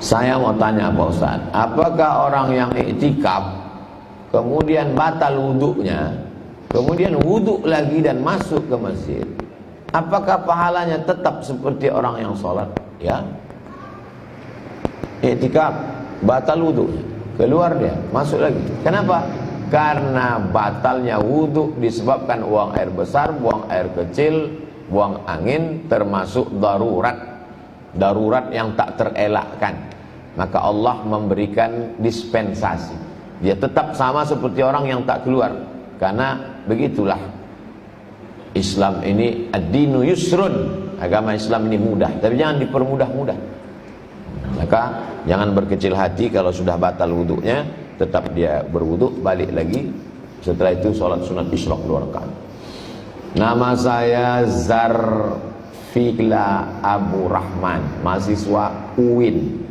Saya mau tanya Pak Ustaz, apakah orang yang iktikaf kemudian batal wuduknya, kemudian wuduk lagi dan masuk ke masjid, apakah pahalanya tetap seperti orang yang sholat? Ya, iktikaf batal wuduknya, keluar dia, masuk lagi. Kenapa? Karena batalnya wuduk disebabkan buang air besar, buang air kecil, buang angin, termasuk darurat yang tak terelakkan. Maka Allah memberikan dispensasi, dia tetap sama seperti orang yang tak keluar. Karena begitulah Islam ini, ad-dinu yusrun, agama Islam ini mudah, tapi jangan dipermudah-mudah. Maka jangan berkecil hati kalau sudah batal wuduknya, tetap dia berwuduk, balik lagi. Setelah itu sholat sunat isyraq 2 rakaat. Nama saya Zarfila Abu Rahman, mahasiswa UIN.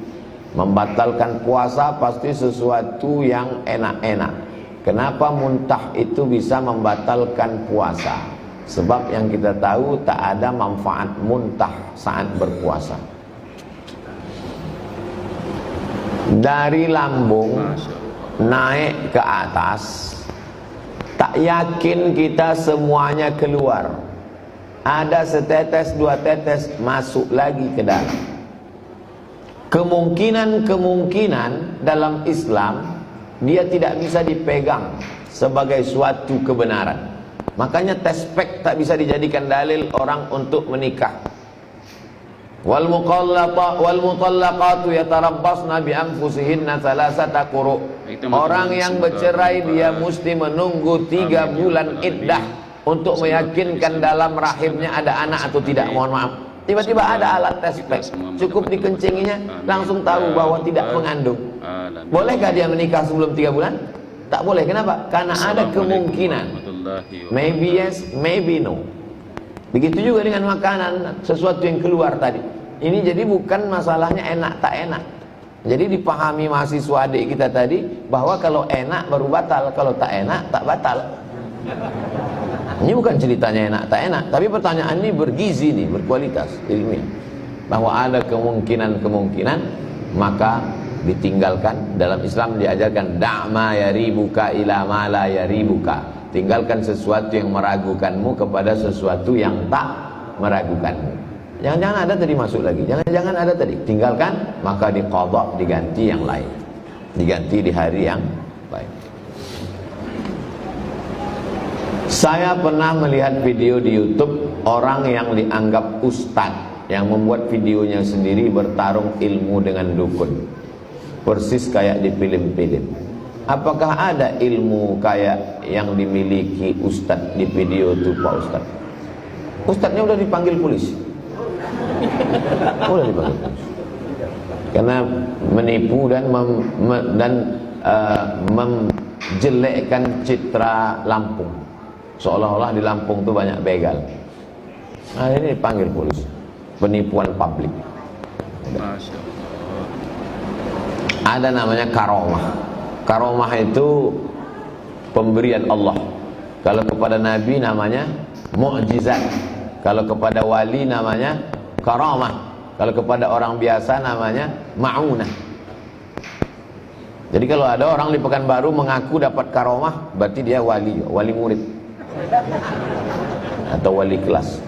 Membatalkan puasa pasti sesuatu yang enak-enak. Kenapa muntah itu bisa membatalkan puasa? Sebab yang kita tahu tak ada manfaat muntah saat berpuasa. Dari lambung naik ke atas, tak yakin kita semuanya keluar. Ada setetes, 2 tetes masuk lagi ke dalam. Kemungkinan dalam Islam dia tidak bisa dipegang sebagai suatu kebenaran. Makanya tespek tak bisa dijadikan dalil orang untuk menikah. Wal mutallaqatu yatarabbasna bi anfusihinna thalathata quru. Orang yang bercerai dia mesti menunggu 3 bulan iddah untuk meyakinkan dalam rahimnya ada anak atau tidak. Mohon maaf, tiba-tiba ada alat tespek, cukup dikencinginya langsung tahu bahwa tidak mengandung. Bolehkah dia menikah sebelum 3 bulan? Tak boleh. Kenapa? Karena ada kemungkinan, maybe yes, maybe no. Begitu juga dengan makanan, sesuatu yang keluar tadi. Ini jadi bukan masalahnya enak tak enak. Jadi dipahami mahasiswa adik kita tadi bahwa kalau enak baru batal, kalau tak enak tak batal. Ini bukan ceritanya enak tak enak, tapi pertanyaan ini bergizi nih, berkualitas ilmiah. Bahwa ada kemungkinan, maka ditinggalkan. Dalam Islam diajarkan da'ma yaribuka ila ma la yaribuka. Tinggalkan sesuatu yang meragukanmu kepada sesuatu yang tak meragukanmu. Jangan-jangan ada tadi masuk lagi, jangan-jangan ada tadi tinggalkan, maka diqadha, diganti yang lain, diganti di hari yang baik. Saya pernah melihat video di YouTube orang yang dianggap ustadz yang membuat videonya sendiri bertarung ilmu dengan dukun, persis kayak di film-film. Apakah ada ilmu kayak yang dimiliki ustadz di video itu Pak Ustadz? Ustadznya udah dipanggil polisi. Udah dipanggil polisi. Karena menipu dan menjelekkan citra Lampung. Seolah-olah di Lampung itu banyak begal. Nah, ini dipanggil polisi. Penipuan publik. Ada namanya karomah. Karomah itu pemberian Allah. Kalau kepada Nabi namanya mukjizat. Kalau kepada wali namanya karamah. Kalau kepada orang biasa namanya ma'unah. Jadi kalau ada orang di Pekanbaru mengaku dapat karomah, berarti dia wali murid atau wali kelas.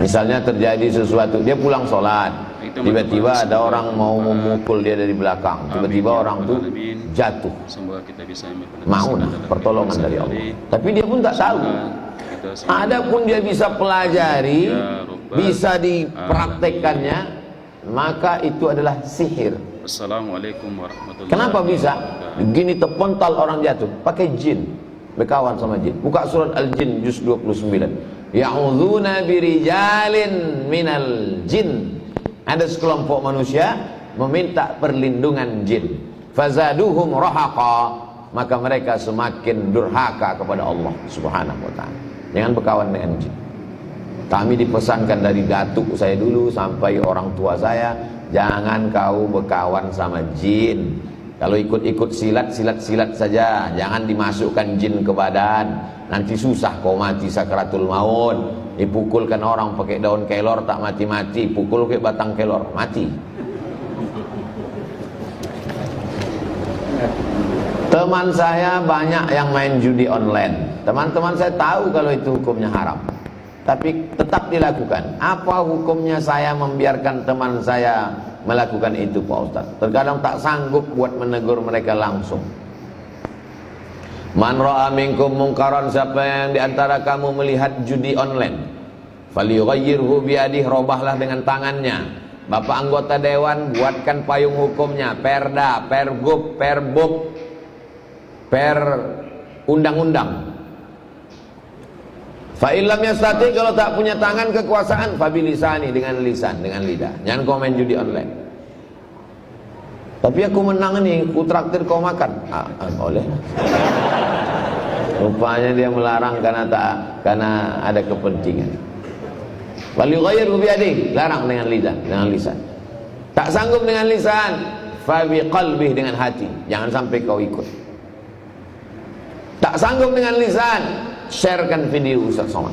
Misalnya terjadi sesuatu, dia pulang sholat, tiba-tiba ada orang mau memukul dia dari belakang, tiba-tiba orang itu jatuh. Ma'unah, pertolongan dari Allah. Tapi dia pun tak tahu. Adapun dia bisa pelajari, bisa dipraktekkannya, maka itu adalah sihir. Assalamualaikum warahmatullahi wabarakatuh. Kenapa bisa? Gini terpental orang jatuh, pakai jin, berkawan sama jin. Buka surat Al-Jin juz 29. Ya'udzuna birijalin minal jin. Ada sekelompok manusia meminta perlindungan jin. Fazaduhum rahaqa, maka mereka semakin durhaka kepada Allah Subhanahu wa taala. Jangan berkawan dengan jin. Kami dipesankan dari datuk saya dulu sampai orang tua saya, jangan kau berkawan sama jin. Kalau ikut-ikut silat saja, jangan dimasukkan jin ke badan. Nanti susah kau mati sakratul maut. Dipukulkan orang pakai daun kelor tak mati-mati, pukul ke batang kelor mati. Teman saya banyak yang main judi online. Teman-teman saya tahu kalau itu hukumnya haram, tapi tetap dilakukan. Apa hukumnya saya membiarkan teman saya melakukan itu, Pak Ustaz? Terkadang tak sanggup buat menegur mereka langsung. Man ra'a minkum mungkaran, siapa yang diantara kamu melihat judi online, falyughayyirhu biyadihi, robahlah dengan tangannya. Bapak anggota dewan, buatkan payung hukumnya, perda, pergub, perbub, per undang-undang. Fa illam yastati, kalau tak punya tangan kekuasaan, fabilisani, dengan lisan, dengan lidah. Jangan komen judi online. Tapi aku menang nih, ku traktir kau makan. Boleh. Rupanya dia melarang karena ada kepentingan. Wal yughayyirhu biyadihi, larang dengan lidah, dengan lisan. Tak sanggup dengan lisan, fa biqalbihi, dengan hati. Jangan sampai kau ikut. Tak sanggup dengan lisan, sharekan video Ustaz Somad.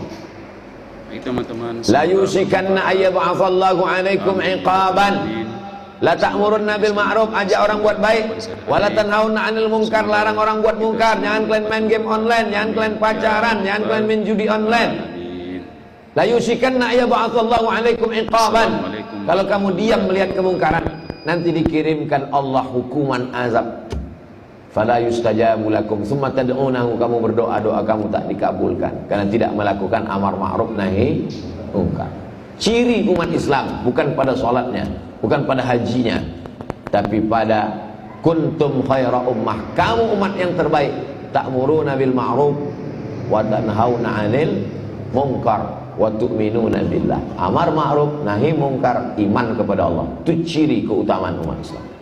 Baik teman-teman, La yusikanna ayyab'atsallahu 'alaikum 'iqaban. La ta'murunna bil ma'ruf, ajak orang buat baik. Wala tanhauna 'anil munkar, larang orang buat munkar. Jangan kalian main game online, jangan kalian pacaran, jangan kalian main judi online. La yusikanna ayyab'atsallahu 'alaikum 'iqaban. Kalau kamu diam melihat kemungkaran, nanti dikirimkan Allah hukuman azab. Fala yustajabu lakum tsumma tad'unahu, kamu berdoa, doa kamu tak dikabulkan karena tidak melakukan amar ma'ruf nahi munkar. Ciri umat Islam bukan pada salatnya, bukan pada hajinya, tapi pada kuntum khaira ummah, kamu umat yang terbaik, ta'muruna bil ma'ruf wa tanhauna 'anil munkar wa tu'minuna billah. Amar ma'ruf nahi munkar, iman kepada Allah. Itu ciri keutamaan umat Islam.